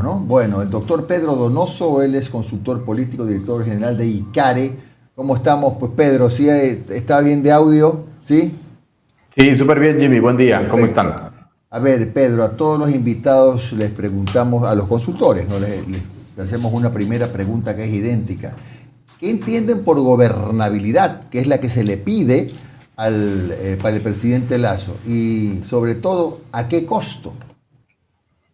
¿No? Bueno, el doctor Pedro Donoso, él es consultor político, director general de ICARE. ¿Cómo estamos? Pues Pedro, ¿sí está bien de audio? ¿Sí? Sí, súper bien, Jimmy. Buen día. ¿Cómo Perfecto. están? A ver, Pedro, a todos los invitados les preguntamos, a los consultores, ¿no? Les hacemos una primera pregunta que es idéntica. ¿Qué entienden por gobernabilidad? Que es la que se le pide para el presidente Lasso. Y sobre todo, ¿a qué costo?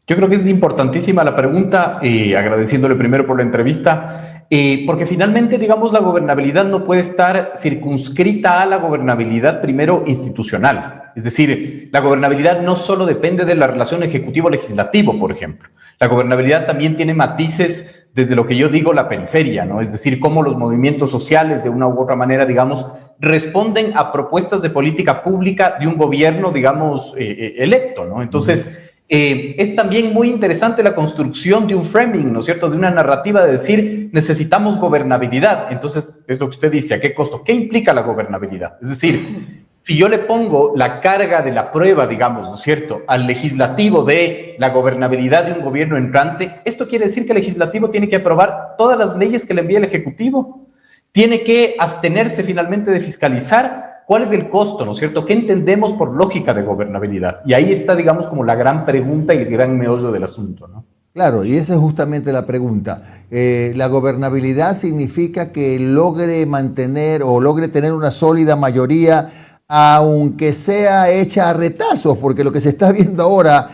Yo creo que es importantísima la pregunta, agradeciéndole primero por la entrevista, porque finalmente, digamos, la gobernabilidad no puede estar circunscrita a la gobernabilidad primero institucional. Es decir, la gobernabilidad no solo depende de la relación ejecutivo-legislativo, por ejemplo. La gobernabilidad también tiene matices desde lo que yo digo la periferia, ¿no? Es decir, cómo los movimientos sociales, de una u otra manera, digamos, responden a propuestas de política pública de un gobierno, digamos, electo, ¿no? Entonces, es también muy interesante la construcción de un framing, ¿no es cierto?, de una narrativa de decir, necesitamos gobernabilidad. Entonces, es lo que usted dice, ¿a qué costo? ¿Qué implica la gobernabilidad? Es decir, si yo le pongo la carga de la prueba, digamos, ¿no es cierto?, al legislativo de la gobernabilidad de un gobierno entrante, esto quiere decir que el legislativo tiene que aprobar todas las leyes que le envía el ejecutivo, tiene que abstenerse finalmente de fiscalizar. ¿Cuál es el costo, no es cierto? ¿Qué entendemos por lógica de gobernabilidad? Y ahí está, digamos, como la gran pregunta y el gran meollo del asunto, ¿no? Claro, y esa es justamente la pregunta. La gobernabilidad significa que logre mantener o logre tener una sólida mayoría, aunque sea hecha a retazos, porque lo que se está viendo ahora,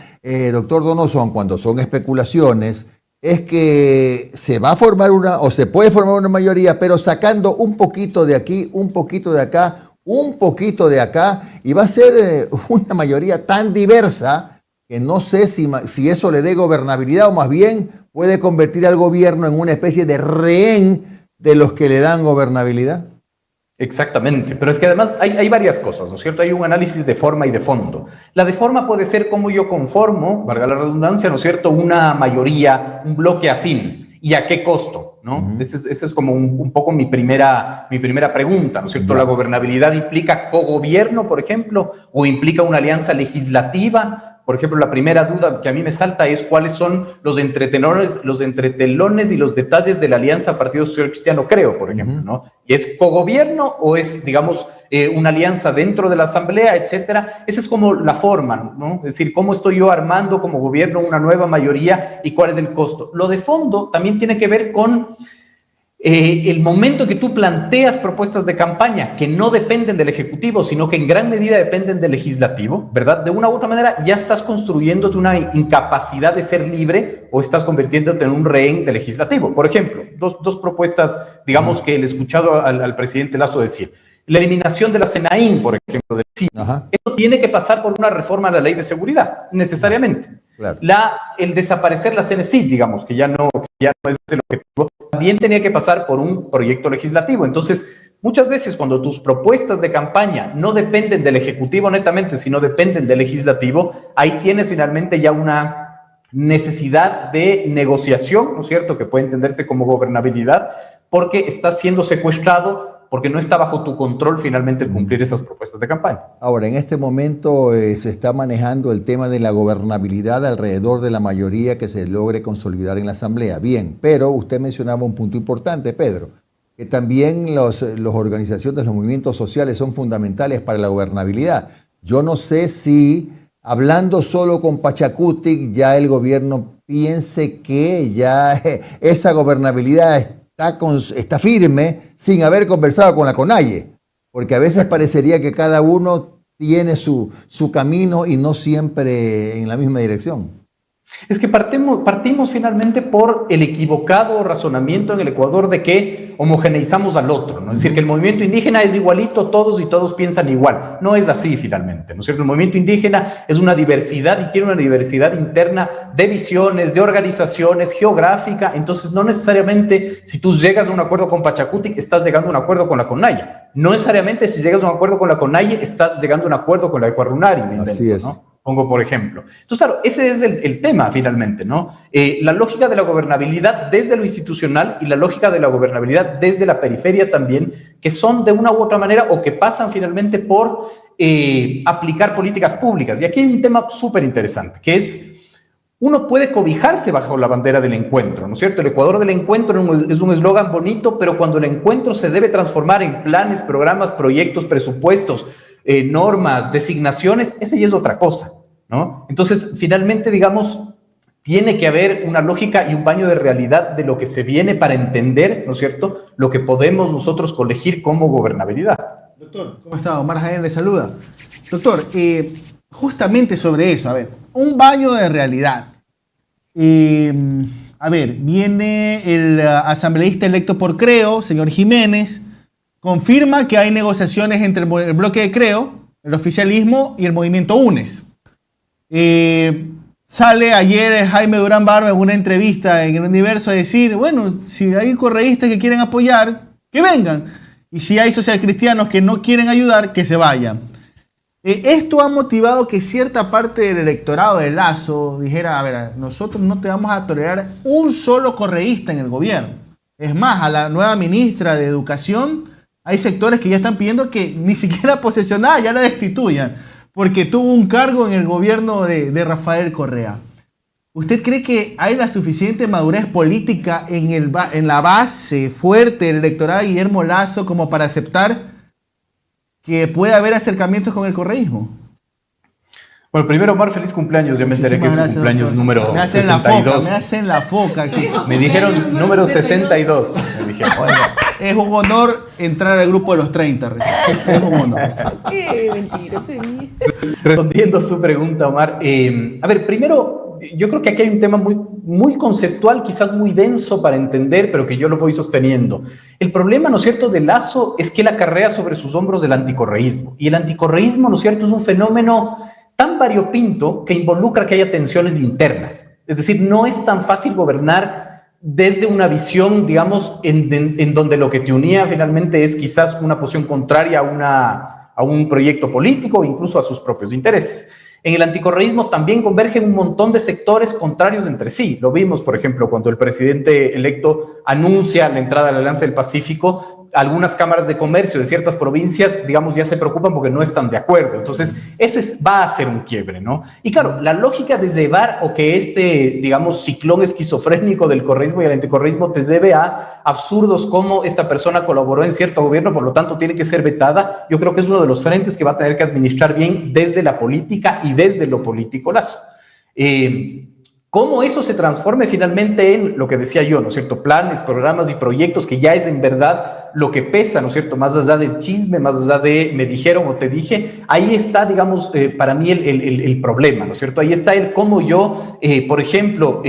doctor Donoso, cuando son especulaciones, es que se va a formar una, o se puede formar una mayoría, pero sacando un poquito de aquí, un poquito de acá, un poquito de acá, y va a ser una mayoría tan diversa que no sé si eso le dé gobernabilidad o más bien puede convertir al gobierno en una especie de rehén de los que le dan gobernabilidad. Exactamente, pero es que además hay varias cosas, ¿no es cierto? Hay un análisis de forma y de fondo. La de forma puede ser cómo yo conformo, valga la redundancia, ¿no es cierto?, una mayoría, un bloque afín, y a qué costo, ¿no? Esa es como un poco mi primera pregunta, ¿no es cierto? ¿La Ya. gobernabilidad implica cogobierno, por ejemplo, o implica una alianza legislativa? Por ejemplo, la primera duda que a mí me salta es cuáles son los entretelones y los detalles de la alianza Partido Social Cristiano Creo, por ejemplo, ¿no? ¿Y es cogobierno o es, digamos, una alianza dentro de la Asamblea, etcétera? Esa es como la forma, ¿no? Es decir, cómo estoy yo armando como gobierno una nueva mayoría y cuál es el costo. Lo de fondo también tiene que ver con el momento que tú planteas propuestas de campaña que no dependen del Ejecutivo, sino que en gran medida dependen del Legislativo, ¿verdad? De una u otra manera ya estás construyéndote una incapacidad de ser libre o estás convirtiéndote en un rehén del Legislativo. Por ejemplo, dos propuestas, digamos, que le he escuchado al presidente Lasso decir. La eliminación de la CENAIN, por ejemplo, del CIE. Eso tiene que pasar por una reforma a la ley de seguridad, necesariamente. Claro. El desaparecer la CNCID, digamos, que ya no es el objetivo, también tenía que pasar por un proyecto legislativo. Entonces, muchas veces cuando tus propuestas de campaña no dependen del Ejecutivo netamente, sino dependen del Legislativo, ahí tienes finalmente ya una necesidad de negociación, ¿no es cierto?, que puede entenderse como gobernabilidad, porque estás siendo secuestrado, porque no está bajo tu control finalmente cumplir esas propuestas de campaña. Ahora, en este momento se está manejando el tema de la gobernabilidad alrededor de la mayoría que se logre consolidar en la Asamblea. Bien, pero usted mencionaba un punto importante, Pedro, que también las organizaciones, los movimientos sociales son fundamentales para la gobernabilidad. Yo no sé si, hablando solo con Pachacutic, ya el gobierno piense que ya esa gobernabilidad está firme sin haber conversado con la CONAIE, porque a veces parecería que cada uno tiene su camino y no siempre en la misma dirección. Es que partimos finalmente por el equivocado razonamiento en el Ecuador de que homogeneizamos al otro, ¿no? Es decir, que el movimiento indígena es igualito todos y todos piensan igual. No es así finalmente, ¿no es cierto? El movimiento indígena es una diversidad y tiene una diversidad interna de visiones, de organizaciones, geográfica. Entonces, no necesariamente si tú llegas a un acuerdo con Pachacutic, estás llegando a un acuerdo con la CONAIE. No necesariamente si llegas a un acuerdo con la CONAIE, estás llegando a un acuerdo con la Ecuarunari, me invento, Así es. ¿no? Pongo por ejemplo. Entonces, claro, ese es el tema finalmente, ¿no? La lógica de la gobernabilidad desde lo institucional y la lógica de la gobernabilidad desde la periferia también, que son de una u otra manera o que pasan finalmente por aplicar políticas públicas. Y aquí hay un tema súper interesante, que es uno puede cobijarse bajo la bandera del encuentro, ¿no es cierto? El Ecuador del encuentro es un eslogan bonito, pero cuando el encuentro se debe transformar en planes, programas, proyectos, presupuestos, normas, designaciones, esa ya es otra cosa, ¿no? Entonces, finalmente, digamos, tiene que haber una lógica y un baño de realidad de lo que se viene para entender, ¿no es cierto?, lo que podemos nosotros colegir como gobernabilidad. Doctor, ¿cómo está? Omar Jaén le saluda. Doctor, justamente sobre eso, a ver, un baño de realidad. A ver, viene el asambleísta electo por Creo, señor Jiménez, confirma que hay negociaciones entre el bloque de Creo, el oficialismo y el movimiento UNES. Sale ayer Jaime Durán Barba en una entrevista en El Universo a decir, bueno, si hay correístas que quieren apoyar, que vengan. Y si hay socialcristianos que no quieren ayudar, que se vayan. Esto ha motivado que cierta parte del electorado de Lasso dijera, a ver, nosotros no te vamos a tolerar un solo correísta en el gobierno. Es más, a la nueva ministra de Educación hay sectores que ya están pidiendo que ni siquiera posesionada ya la destituyan, porque tuvo un cargo en el gobierno de Rafael Correa. ¿Usted cree que hay la suficiente madurez política en la base fuerte del electorado de Guillermo Lasso como para aceptar que puede haber acercamientos con el correísmo? Bueno, primero, Omar, feliz cumpleaños. Ya me enteré que es su cumpleaños, doctor. Número me hacen 62. Me hacen la foca aquí. Me dijeron número 62. Me dijeron, oiga. Es un honor entrar al grupo de los 30 recién. Es un honor. Qué mentiroso. Respondiendo a su pregunta, Omar. A ver, primero, yo creo que aquí hay un tema muy conceptual, quizás muy denso para entender, pero que yo lo voy sosteniendo. El problema, ¿no es cierto?, de Lasso es que él acarrea sobre sus hombros el anticorreísmo. Y el anticorreísmo, ¿no es cierto?, es un fenómeno tan variopinto que involucra que haya tensiones internas. Es decir, no es tan fácil gobernar desde una visión, digamos, en donde lo que te unía finalmente es quizás una posición contraria a un proyecto político o incluso a sus propios intereses. En el anticorreísmo también convergen un montón de sectores contrarios entre sí. Lo vimos, por ejemplo, cuando el presidente electo anuncia la entrada a la Alianza del Pacífico, algunas cámaras de comercio de ciertas provincias, digamos, ya se preocupan porque no están de acuerdo. Entonces, ese va a ser un quiebre, ¿no? Y claro, la lógica de llevar o que este, digamos, ciclón esquizofrénico del correísmo y el anticorreísmo te lleve a absurdos como esta persona colaboró en cierto gobierno, por lo tanto tiene que ser vetada, yo creo que es uno de los frentes que va a tener que administrar bien desde la política y desde lo político Lasso. Cómo eso se transforme finalmente en lo que decía yo, ¿no es cierto? Planes, programas y proyectos que ya es en verdad lo que pesa, ¿no es cierto? Más allá del chisme, más allá de me dijeron o te dije, ahí está, digamos, para mí el problema, ¿no es cierto? Ahí está el cómo yo, por ejemplo,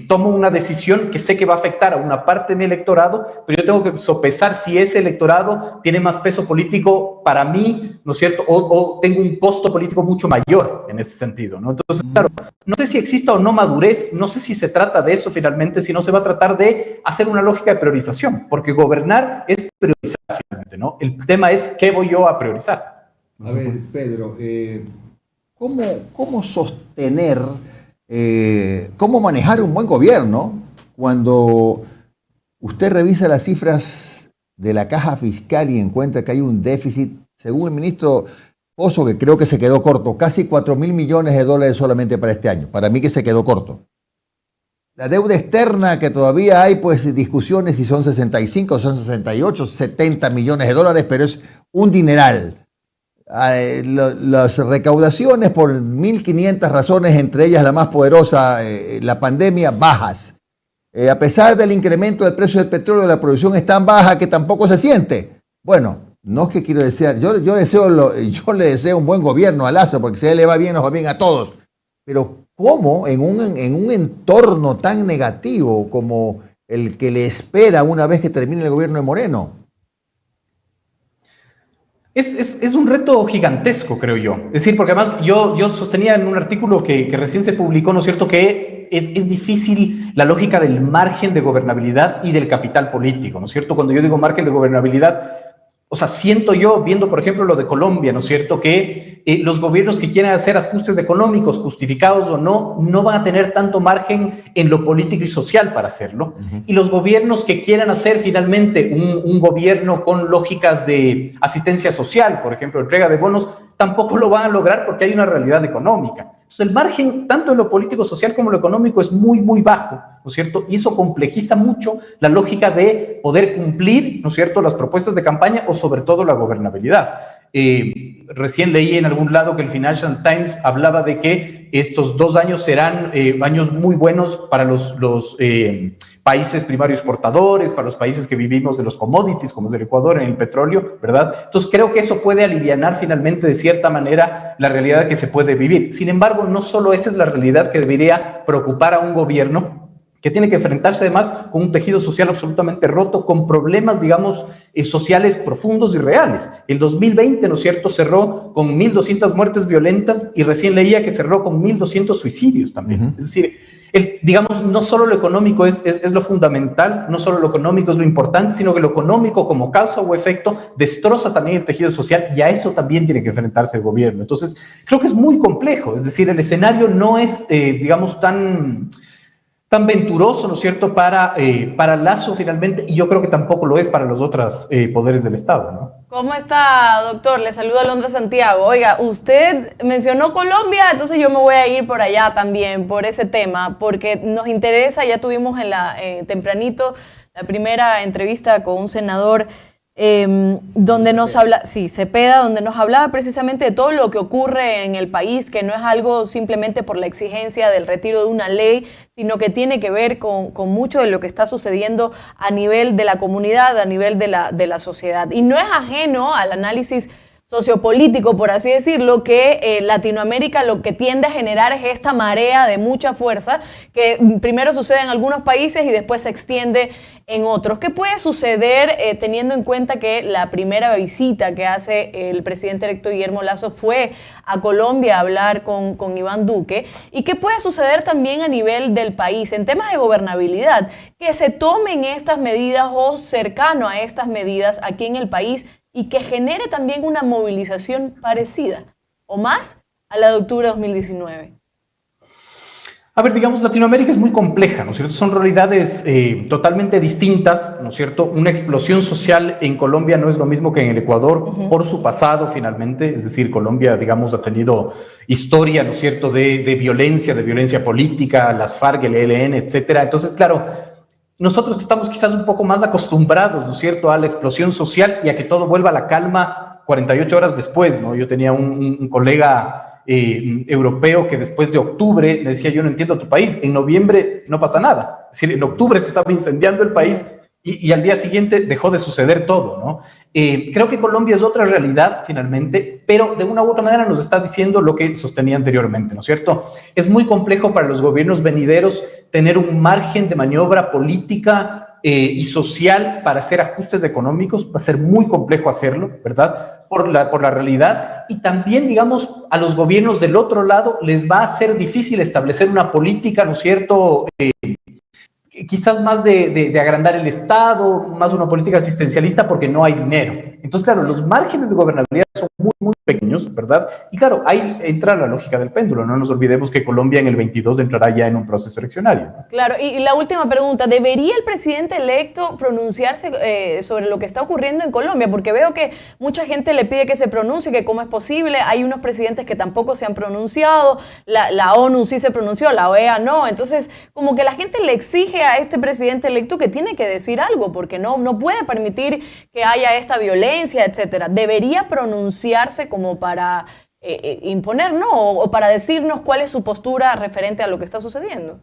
tomo una decisión que sé que va a afectar a una parte de mi electorado, pero yo tengo que sopesar si ese electorado tiene más peso político para mí, ¿no es cierto? O tengo un costo político mucho mayor en ese sentido, ¿no? Entonces, claro, no sé si exista o no madurez, no sé si se trata de eso finalmente, si no se va a tratar de hacer una lógica de priorización, porque gobernar es priorizar finalmente, ¿no? El tema es qué voy yo a priorizar. A ver, Pedro, ¿cómo sostener, cómo manejar un buen gobierno cuando usted revisa las cifras de la caja fiscal y encuentra que hay un déficit, según el ministro Pozo, que creo que se quedó corto, casi 4.000 millones de dólares solamente para este año? Para mí que se quedó corto. La deuda externa, que todavía hay pues discusiones si son 65, son 68, 70 millones de dólares, pero es un dineral. Las recaudaciones por 1.500 razones, entre ellas la más poderosa, la pandemia, bajas. A pesar del incremento del precio del petróleo, la producción es tan baja que tampoco se siente. Bueno, no es que quiero desear, yo le deseo un buen gobierno a Lasso, porque si a él le va bien, nos va bien a todos. Pero ¿cómo en un entorno tan negativo como el que le espera una vez que termine el gobierno de Moreno? Es un reto gigantesco, creo yo. Es decir, porque además yo sostenía en un artículo que recién se publicó, ¿no es cierto?, que es difícil la lógica del margen de gobernabilidad y del capital político, ¿no es cierto? Cuando yo digo margen de gobernabilidad, o sea, siento yo, viendo por ejemplo lo de Colombia, ¿no es cierto?, que los gobiernos que quieran hacer ajustes económicos, justificados o no, no van a tener tanto margen en lo político y social para hacerlo. Y los gobiernos que quieran hacer finalmente un gobierno con lógicas de asistencia social, por ejemplo, entrega de bonos, tampoco lo van a lograr porque hay una realidad económica. Entonces el margen, tanto en lo político, social como en lo económico, es muy, muy bajo, ¿no es cierto? Y eso complejiza mucho la lógica de poder cumplir, ¿no es cierto?, las propuestas de campaña o sobre todo la gobernabilidad. Recién leí en algún lado que el Financial Times hablaba de que estos 2 años serán años muy buenos para los países primarios exportadores, para los países que vivimos de los commodities, como es el Ecuador en el petróleo, ¿verdad? Entonces creo que eso puede alivianar finalmente de cierta manera la realidad que se puede vivir. Sin embargo, no solo esa es la realidad que debería preocupar a un gobierno, que tiene que enfrentarse además con un tejido social absolutamente roto, con problemas, digamos, sociales profundos y reales. El 2020, ¿no es cierto?, cerró con 1.200 muertes violentas y recién leía que cerró con 1.200 suicidios también. Es decir, digamos, no solo lo económico es lo fundamental, no solo lo económico es lo importante, sino que lo económico como causa o efecto destroza también el tejido social y a eso también tiene que enfrentarse el gobierno. Entonces, creo que es muy complejo, es decir, el escenario no es, digamos, tan venturoso, ¿no es cierto?, para Lasso finalmente, y yo creo que tampoco lo es para los otros poderes del Estado, ¿no? ¿Cómo está, doctor? Le saluda Alondra Santiago. Oiga, usted mencionó Colombia, entonces yo me voy a ir por allá también, por ese tema, porque nos interesa, ya tuvimos tempranito la primera entrevista con un senador donde nos habla, sí, Cepeda, donde nos hablaba precisamente de todo lo que ocurre en el país, que no es algo simplemente por la exigencia del retiro de una ley, sino que tiene que ver con mucho de lo que está sucediendo a nivel de la comunidad, a nivel de la sociedad. Y no es ajeno al análisis sociopolítico, por así decirlo, que Latinoamérica lo que tiende a generar es esta marea de mucha fuerza que primero sucede en algunos países y después se extiende en otros. ¿Qué puede suceder teniendo en cuenta que la primera visita que hace el presidente electo Guillermo Lasso fue a Colombia a hablar con Iván Duque? ¿Y qué puede suceder también a nivel del país en temas de gobernabilidad? Que se tomen estas medidas o cercano a estas medidas aquí en el país y que genere también una movilización parecida o más a la de octubre de 2019. A ver, digamos, Latinoamérica es muy compleja, ¿no es cierto? Son realidades totalmente distintas, ¿no es cierto? Una explosión social en Colombia no es lo mismo que en el Ecuador, por su pasado finalmente, es decir, Colombia, digamos, ha tenido historia, ¿no es cierto?, de violencia política, las FARC, el ELN, etcétera. Entonces, claro, nosotros que estamos quizás un poco más acostumbrados, ¿no es cierto?, a la explosión social y a que todo vuelva a la calma 48 horas después, ¿no? Yo tenía un colega europeo que después de octubre me decía, yo no entiendo tu país, en noviembre no pasa nada, es decir, en octubre se estaba incendiando el país y al día siguiente dejó de suceder todo, ¿no? Creo que Colombia es otra realidad finalmente, pero de una u otra manera nos está diciendo lo que sostenía anteriormente, ¿no es cierto? Es muy complejo para los gobiernos venideros tener un margen de maniobra política y social para hacer ajustes económicos, va a ser muy complejo hacerlo, ¿verdad? Por la realidad, y también, digamos, a los gobiernos del otro lado les va a ser difícil establecer una política, ¿no es cierto?, quizás más de agrandar el Estado, más una política asistencialista porque no hay dinero. Entonces, claro, los márgenes de gobernabilidad son muy, muy pequeños, ¿verdad? Y claro, ahí entra la lógica del péndulo. No nos olvidemos que Colombia en el 22 entrará ya en un proceso eleccionario, ¿no? Claro, y la última pregunta, ¿debería el presidente electo pronunciarse sobre lo que está ocurriendo en Colombia? Porque veo que mucha gente le pide que se pronuncie, que cómo es posible, hay unos presidentes que tampoco se han pronunciado, la ONU sí se pronunció, la OEA no, entonces como que la gente le exige a este presidente electo que tiene que decir algo, porque no puede permitir que haya esta violencia, etcétera. ¿Debería pronunciarse como para imponer, no? O para decirnos cuál es su postura referente a lo que está sucediendo?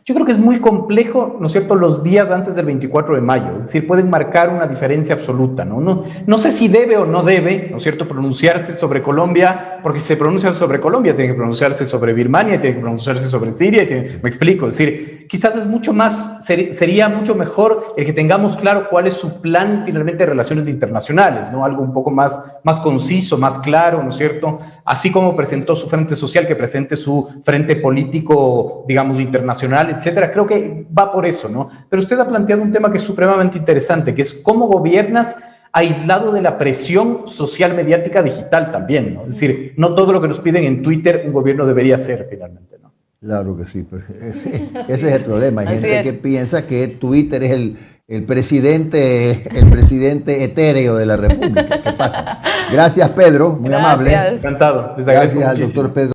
Yo creo que es muy complejo, ¿no es cierto?, los días antes del 24 de mayo, es decir, pueden marcar una diferencia absoluta, ¿no? No sé si debe o no debe, ¿no es cierto?, pronunciarse sobre Colombia, porque si se pronuncia sobre Colombia, tiene que pronunciarse sobre Birmania, tiene que pronunciarse sobre Siria, me explico, es decir, quizás es mucho más, sería mucho mejor el que tengamos claro cuál es su plan finalmente de relaciones internacionales, ¿no? Algo un poco más conciso, más claro, ¿no es cierto?, así como presentó su frente social, que presente su frente político, digamos, internacional, etcétera. Creo que va por eso, ¿no? Pero usted ha planteado un tema que es supremamente interesante, que es cómo gobiernas aislado de la presión social mediática digital también, ¿no? Es decir, no todo lo que nos piden en Twitter un gobierno debería hacer finalmente, ¿no? Claro que sí, pero ese es el problema. Hay gente que piensa que Twitter es el presidente etéreo de la República. ¿Qué pasa? Gracias, Pedro, muy amable. Encantado. Gracias al doctor Pedro.